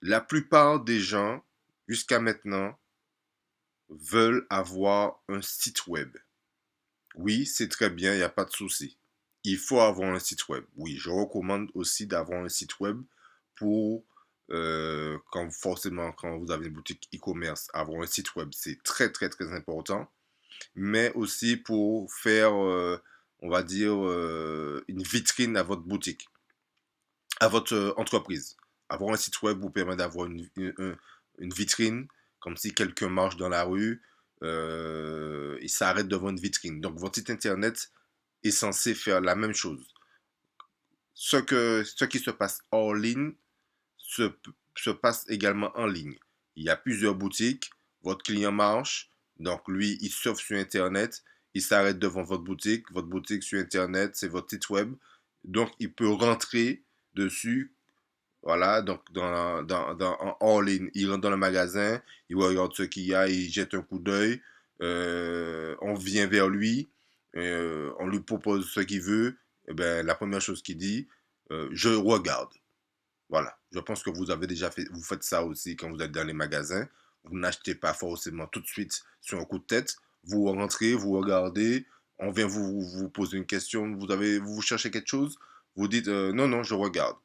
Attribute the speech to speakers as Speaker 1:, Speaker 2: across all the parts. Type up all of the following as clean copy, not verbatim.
Speaker 1: La plupart des gens, jusqu'à maintenant, veulent avoir un site web. Oui, c'est très bien, il n'y a pas de souci. Il faut avoir un site web. Oui, je recommande aussi d'avoir un site web pour, forcément, quand vous avez une boutique e-commerce, avoir un site web, c'est très, très, très important. Mais aussi pour faire, on va dire, une vitrine à votre boutique, à votre entreprise. Avoir un site web vous permet d'avoir une vitrine, comme si quelqu'un marche dans la rue, il s'arrête devant une vitrine. Donc votre site internet est censé faire la même chose. Ce qui se passe hors ligne se, se passe également en ligne. Il y a plusieurs boutiques, votre client marche, donc lui, il surfe sur Internet, il s'arrête devant votre boutique sur Internet, c'est votre site web, donc il peut rentrer dessus, voilà, donc en hors ligne, il rentre dans le magasin, il regarde ce qu'il y a, il jette un coup d'œil, on vient vers lui, on lui propose ce qu'il veut, et ben, la première chose qu'il dit, je regarde. Voilà, je pense que vous avez déjà fait, vous faites ça aussi quand vous êtes dans les magasins. Vous n'achetez pas forcément tout de suite sur un coup de tête. Vous rentrez, vous regardez, on vient vous poser une question, vous cherchez quelque chose, vous dites non, non, je regarde.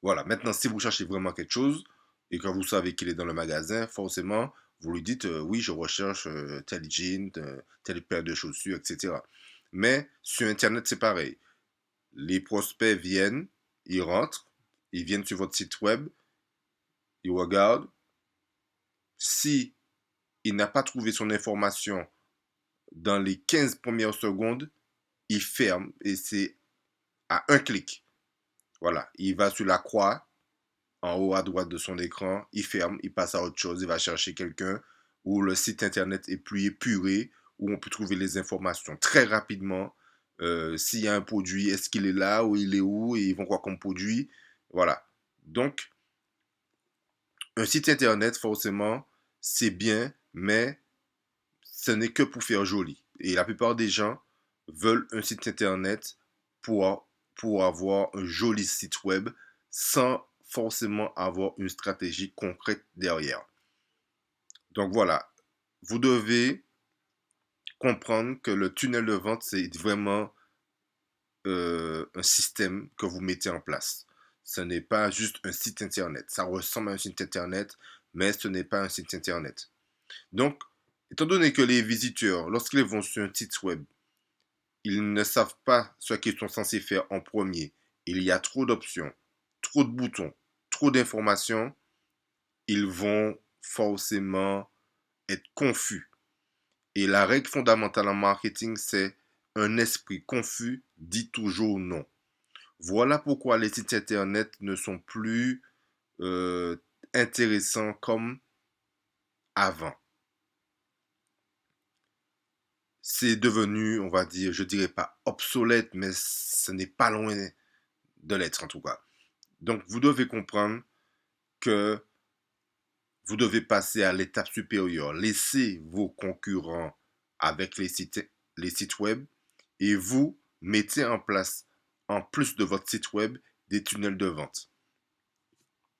Speaker 1: Voilà, maintenant si vous cherchez vraiment quelque chose et que vous savez qu'il est dans le magasin, forcément, vous lui dites oui, je recherche tel jean, telle paire de chaussures, etc. Mais sur Internet, c'est pareil. Les prospects viennent, ils rentrent, ils viennent sur votre site web, ils regardent. Si il n'a pas trouvé son information dans les 15 premières secondes, il ferme et c'est à un clic. Voilà, il va sur la croix en haut à droite de son écran, il ferme, il passe à autre chose, il va chercher quelqu'un où le site internet est plus épuré, où on peut trouver les informations très rapidement. S'il y a un produit, est-ce qu'il est là ou il est où et ils vont quoi comme produit. Voilà. Donc, un site internet, forcément, c'est bien, mais ce n'est que pour faire joli. Et la plupart des gens veulent un site internet pour, pour avoir un joli site web sans forcément avoir une stratégie concrète derrière. Donc voilà, vous devez comprendre que le tunnel de vente, c'est vraiment un système que vous mettez en place. Ce n'est pas juste un site internet. Ça ressemble à un site internet, mais ce n'est pas un site internet. Donc, étant donné que les visiteurs, lorsqu'ils vont sur un site web, ils ne savent pas ce qu'ils sont censés faire en premier, il y a trop d'options, trop de boutons, trop d'informations, ils vont forcément être confus. Et la règle fondamentale en marketing, c'est un esprit confus dit toujours non. Voilà pourquoi les sites internet ne sont plus euh, intéressants comme avant. C'est devenu, on va dire, je dirais pas obsolète, mais ce n'est pas loin de l'être en tout cas. Donc vous devez comprendre que vous devez passer à l'étape supérieure. Laissez vos concurrents avec les sites web et vous mettez en place, en plus de votre site web, des tunnels de vente.